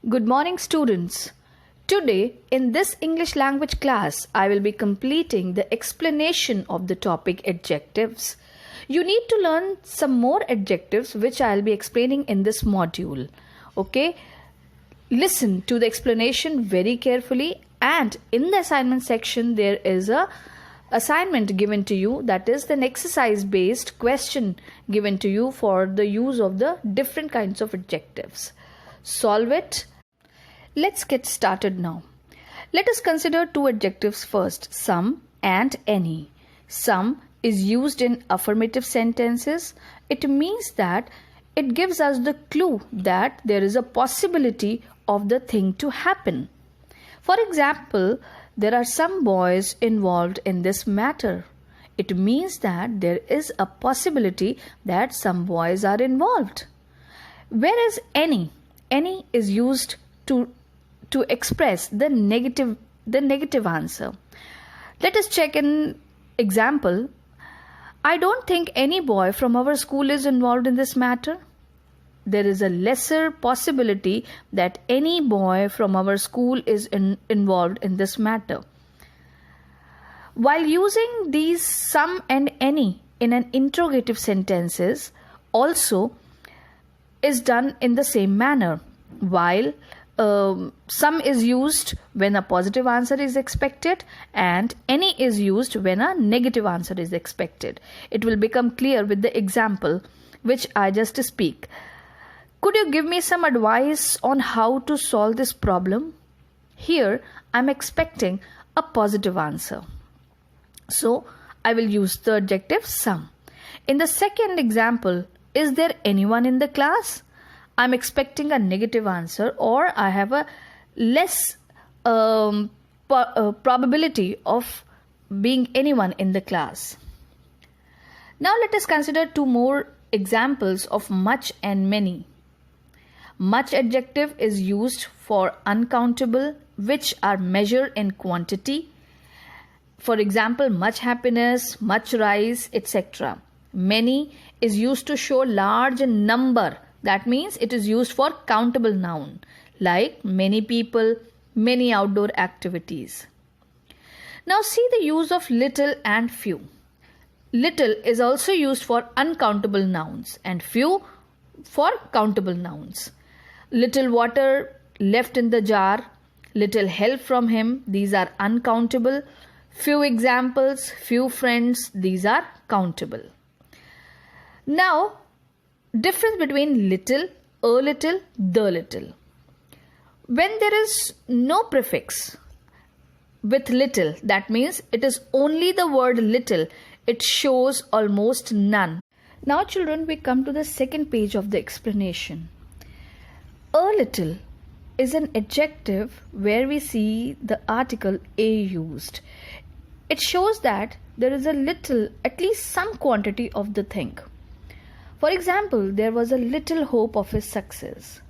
Good morning, students. Today, in this English language class, I will be completing the explanation of the topic adjectives. You need to learn some more adjectives which I will be explaining in this module. Okay? Listen to the explanation very carefully, and in the assignment section there is a assignment given to you, that is an exercise based question given to you for the use of the different kinds of adjectives. Solve it. Let's get started now. Let us consider two adjectives first, some and any. Some is used in affirmative sentences. It means that it gives us the clue that there is a possibility of the thing to happen. For example, there are some boys involved in this matter. It means that there is a possibility that some boys are involved. Whereas any is used to express the negative answer. Let us check an example. I don't think any boy from our school is involved in this matter. There is a lesser possibility that any boy from our school is involved in this matter. While using these some and any in an interrogative sentences also is done in the same manner. While some is used when a positive answer is expected and any is used when a negative answer is expected. It will become clear with the example which I just speak. Could you give me some advice on how to solve this problem? Here I am expecting a positive answer. So I will use the adjective some. In the second example, is there anyone in the class? I am expecting a negative answer, or I have a less probability of being anyone in the class. Now let us consider two more examples of much and many. Much adjective is used for uncountable, which are measured in quantity. For example, much happiness, much rice, etc. Many is used to show large number. That means it is used for countable noun, like many people, many outdoor activities. Now see the use of little and few. Little is also used for uncountable nouns and few for countable nouns. Little water left in the jar, little help from him, these are uncountable. Few examples, few friends, these are countable. Now, difference between little, a little, the little. When there is no prefix with little, that means it is only the word little, it shows almost none. Now children, we come to the second page of the explanation. A little is an adjective where we see the article a used. It shows that there is a little, at least some quantity of the thing. For example, there was a little hope of his success.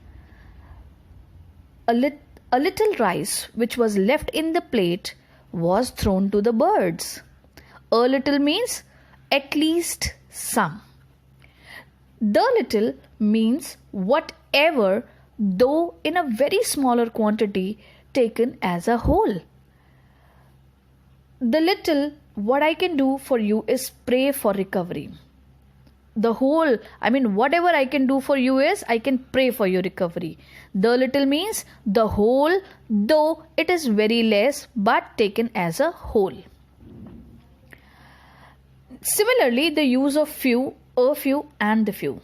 A little rice which was left in the plate was thrown to the birds. A little means at least some. The little means whatever, though in a very smaller quantity taken as a whole. The little, what I can do for you is pray for recovery. The whole, whatever I can do for you is I can pray for your recovery. The little means the whole, though it is very less but taken as a whole. Similarly, the use of few, a few and the few.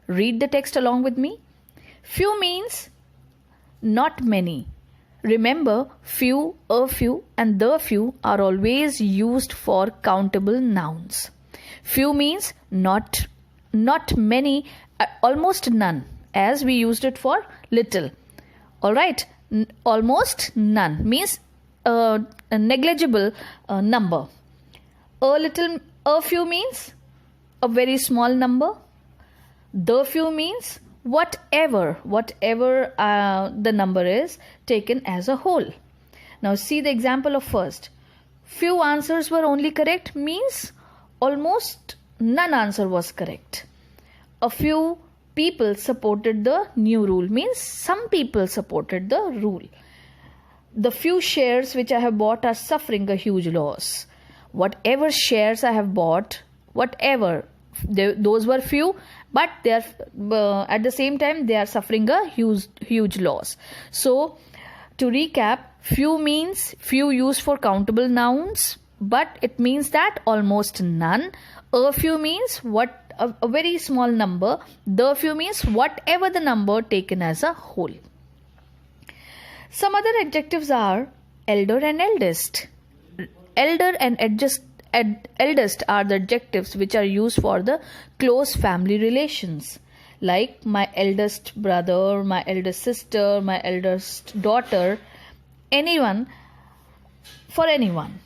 Read the text along with me. Few means not many. Remember, few, a few and the few are always used for countable nouns. Few means not many, almost none, as we used it for little. Alright, almost none means a negligible number. A few means a very small number. The few means whatever the number is taken as a whole. Now see the example of first. Few answers were only correct means almost none answer was correct. A few people supported the new rule means some people supported the rule. The few shares which I have bought are suffering a huge loss. Whatever shares I have bought, those were few, but they are at the same time they are suffering a huge loss. So to recap, few means few used for countable nouns, but it means that almost none. A few means a very small number. The few means whatever the number taken as a whole. Some other adjectives are elder and eldest. Elder and eldest are the adjectives which are used for the close family relations, like my eldest brother, my eldest sister, my eldest daughter, anyone, for anyone.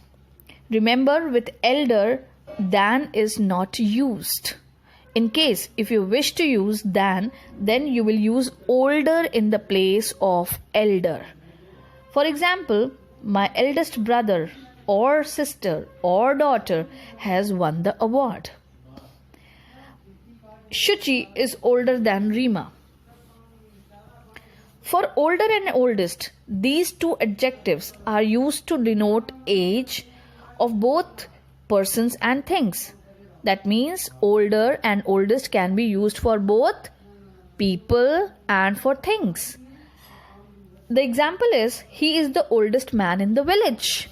Remember, with elder, than is not used. In case if you wish to use than, then you will use older in the place of elder. For example, my eldest brother or sister or daughter has won the award. Shuchi is older than Rima. For older and oldest, these two adjectives are used to denote age of both persons and things. That means older and oldest can be used for both people and for things. The example is, he is the oldest man in the village.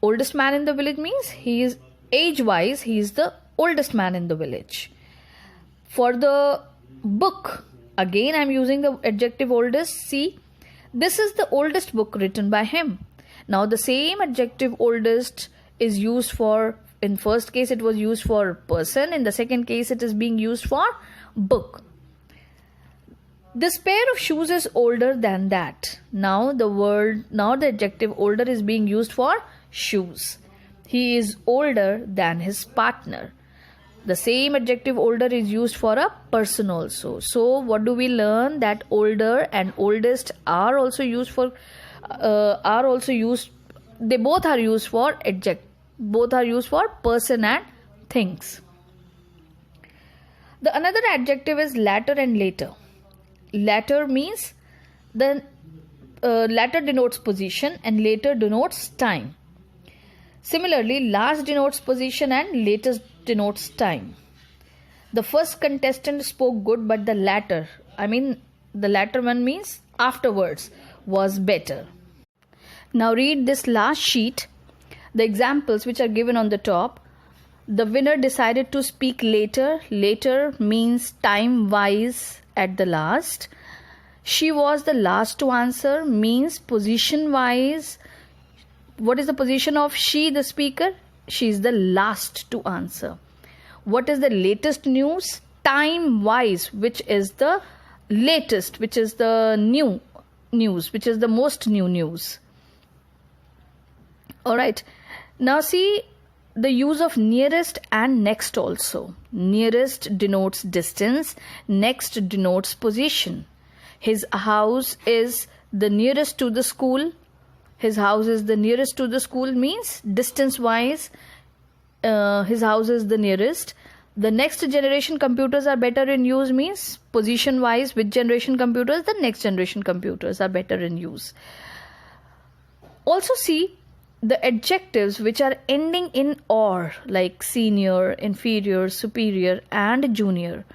Oldest man in the village means he is age-wise, he is the oldest man in the village. For the book, again I am using the adjective oldest. See, this is the oldest book written by him. Now the same adjective oldest is used for, in first case it was used for person, in the second case it is being used for book. This pair of shoes is older than that. Now the adjective older is being used for shoes. He is older than his partner. The same adjective older is used for a person also. So what do we learn? That older and oldest are also used for they both are used for both are used for person and things. The another adjective is latter and later. Latter means the latter denotes position and later denotes time. Similarly, last denotes position and latest denotes time. The first contestant spoke good, but the latter one means afterwards, was better. Now read this last sheet. The examples which are given on the top. The winner decided to speak later. Later means time-wise at the last. She was the last to answer means position-wise. What is the position of she, the speaker? She is the last to answer. What is the latest news? Time-wise, which is the latest, which is the new news, which is the most new news. Alright. Now see the use of nearest and next also. Nearest denotes distance, next denotes position. His house is the nearest to the school. His house is the nearest to the school means distance wise his house is the nearest. The next generation computers are better in use means position wise which generation computers, the next generation computers are better in use. Also see the adjectives which are ending in or, like senior, inferior, superior and junior.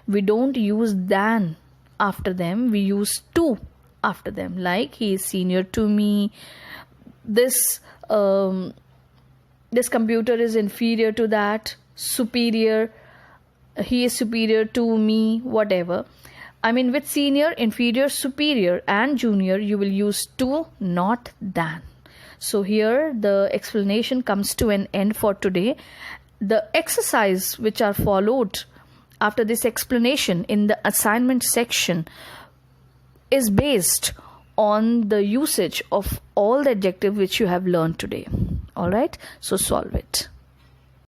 We don't use than after them, we use to after them, like he is senior to me, this computer is inferior to that, superior, he is superior to me, whatever. With senior, inferior, superior and junior you will use to, not than. So here the explanation comes to an end for today. The exercise which are followed after this explanation in the assignment section is based on the usage of all the adjectives which you have learned today. Alright, so solve it.